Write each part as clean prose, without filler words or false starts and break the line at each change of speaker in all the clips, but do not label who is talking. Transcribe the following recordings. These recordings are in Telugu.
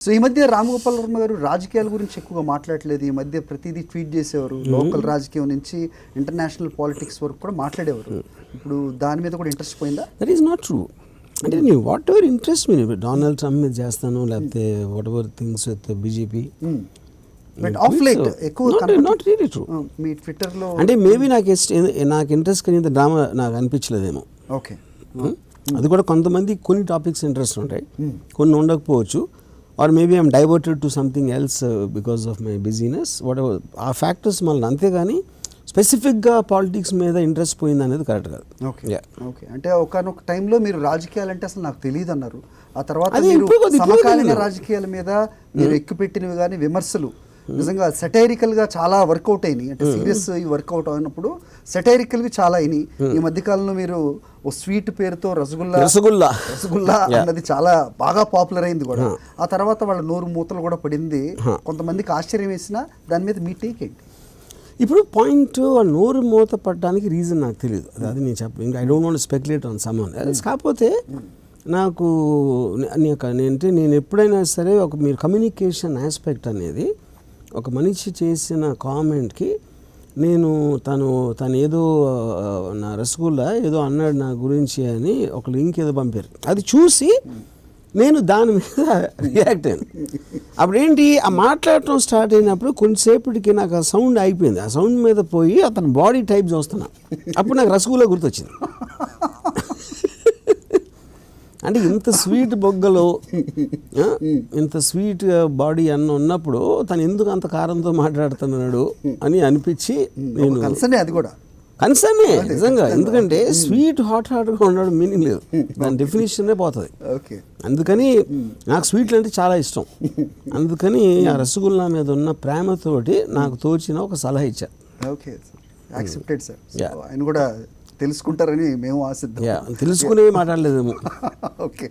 సో ఈ మధ్య రామ్ గోపాల్ వర్మ గారు రాజకీయాల గురించి ఎక్కువగా మాట్లాడలేదు. ఈ మధ్య ప్రతిదీ ట్వీట్ చేసేవారు. లోకల్ రాజకీయం నుంచి ఇంటర్నేషనల్ పాలిటిక్స్ వరకు కూడా మాట్లాడేవారు. ఇప్పుడు దాని మీద కూడా ఇంట్రెస్ట్ పోయిందా?
That is not true. అంటే నేను what ever interest me Donald Trump మీద చేస్తాను, లేకపోతే what ever things with BJP.
But of late ఎక్కువ
నాట్ రియలీ ట్రూ.
మీ ట్విట్టర్లో
అంటే మేబీ నాకు ఇంట్రెస్ట్ కలిగిన డ్రామా నాకు అనిపించలేదేమో.
ఓకే,
అది కూడా కొంతమంది కొన్ని టాపిక్స్ ఇంట్రెస్ట్ ఉంటాయి, కొన్ని ఉండకపోవచ్చు. Or maybe I'm diverted to something else because of my business, what ever ఆ ఫ్యాక్టర్స్ మళ్ళీ. అంతేగాని స్పెసిఫిక్గా పాలిటిక్స్ మీద ఇంట్రెస్ట్ పోయింది అనేది కరెక్ట్ కాదు.
Okay okay. అంటే ఒకనొక టైంలో మీరు రాజకీయాలు అంటే అసలు నాకు తెలియదు అన్నారు. ఆ తర్వాత మీరు సమకాలీన రాజకీయాల మీద మీరు ఎక్కుపెట్టినవి కానీ విమర్శలు నిజంగా సెటైరికల్గా చాలా వర్కౌట్ అయినాయి. అంటే సీరియస్ వర్కౌట్ అయినప్పుడు సెటైరికల్వి చాలా అయినాయి. ఈ మధ్యకాలంలో మీరు ఓ స్వీట్ పేరుతో రసగుల్లా అన్నది చాలా బాగా పాపులర్ అయింది కూడా. ఆ తర్వాత వాళ్ళ నోరు మూతలు కూడా పడింది. కొంతమందికి ఆశ్చర్యం వేసినా దాని మీద మీ టేక్ ఏంటి?
ఇప్పుడు పాయింట్ నోరు మూత పడడానికి రీజన్ నాకు తెలియదు, అది నేను చెప్పను. ఇంకా I don't want speculate on someone. కాకపోతే నాకు నేను ఎప్పుడైనా సరే మీరు కమ్యూనికేషన్ ఆస్పెక్ట్ అనేది ఒక మనిషి చేసిన కామెంట్కి తను ఏదో నా రసగుల్లా ఏదో అన్నాడు నా గురించి అని ఒక లింక్ ఏదో పంపారు. అది చూసి నేను దాని మీద రియాక్ట్ అయ్యాను. అప్పుడేంటి ఆ మాట్లాడటం స్టార్ట్ అయినప్పుడు కొంచెంసేపటికి నాకు ఆ సౌండ్ అయిపోయింది. ఆ సౌండ్ మీద పోయి అతను బాడీ టైప్ చూస్తున్నా. అప్పుడు నాకు రసగుల్లా గుర్తొచ్చింది. అంటే ఇంత స్వీట్ బొగ్గలో ఇంత స్వీట్ బాడీ అన్న ఉన్నప్పుడు తను ఎందుకు అంత కారంతో మాట్లాడుతున్నాడు అని అనిపించి నేను
అది కూడా
కన్సర్నే నిజంగా. ఎందుకంటే స్వీట్ హాట్గా ఉండడం మీనింగ్ లేదు, దాని డెఫినేషనే పోతుంది. అందుకని నాకు స్వీట్లు అంటే చాలా ఇష్టం. అందుకని ఆ రసగుల్లా మీద ఉన్న ప్రేమతోటి నాకు తోచిన ఒక సలహా ఇచ్చారు.
Okay, accepted sir. ఆయన కూడా తెలుసుకుంటారని మేము ఆశిద్దాం.
తెలుసుకునే మాట్లాడలేదేమో.
Okay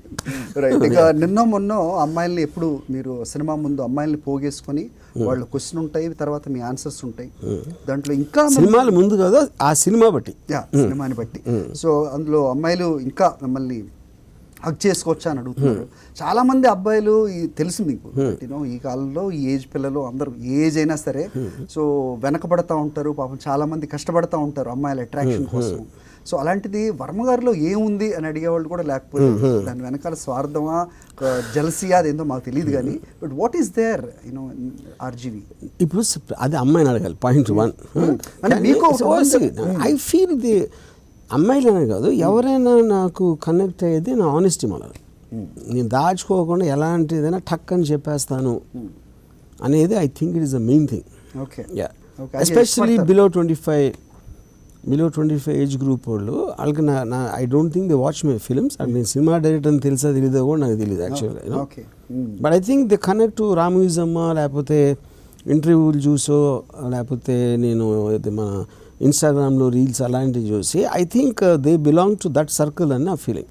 right. ఇక నిన్న మొన్న అమ్మాయిల్ని ఎప్పుడు మీరు సినిమా ముందు అమ్మాయిల్ని పోగేసుకొని వాళ్ళు క్వశ్చన్ ఉంటాయి, తర్వాత మీ ఆన్సర్స్ ఉంటాయి. దాంట్లో ఇంకా
సినిమాలు ముందు కదా, ఆ సినిమా బట్టి
సినిమాని బట్టి. సో అందులో అమ్మాయిలు ఇంకా మిమ్మల్ని హక్ చేసుకోవచ్చా అని అడుగుతున్నారు. చాలా మంది అబ్బాయిలు తెలుసు మీకు ఈ కాలంలో ఈ ఏజ్ పిల్లలు అందరూ ఏజ్ అయినా సరే సో వెనకబడతా ఉంటారు. పాపం చాలా మంది కష్టపడతా ఉంటారు అమ్మాయిల అట్రాక్షన్ కోసం. సో అలాంటిది వర్మ గారిలో ఏముంది అని అడిగేవాళ్ళు కూడా లేకపోతే దాని వెనకాల స్వార్థమా జలసియా అదేందో మాకు తెలియదు కానీ but what is there RGV?
ఇప్పుడు అది అమ్మాయిని అడగాలి. పాయింట్ 1
అంటే మీకు
ఐ ఫీల్ ది అమ్మాయిలనే కాదు, ఎవరైనా నాకు కనెక్ట్ అయ్యేది నా ఆనెస్టీ వల్ల. నేను దాచుకోకుండా ఎలాంటిదైనా టక్ అని చెప్పేస్తాను అనేది I think it is the main thing. Especially below 25 age group వాళ్ళు వాళ్ళకి I don't think they watch my films. And నేను సినిమా డైరెక్టర్ అని తెలుసా తెలియదో కూడా నాకు తెలియదు యాక్చువల్గా. But I think they connect to రామూజమ్మ, లేకపోతే ఇంటర్వ్యూలు చూసో, లేకపోతే నేను మన ఇన్స్టాగ్రామ్లో రీల్స్ అలాంటివి చూసి I think they belong to that circle అని నా ఫీలింగ్.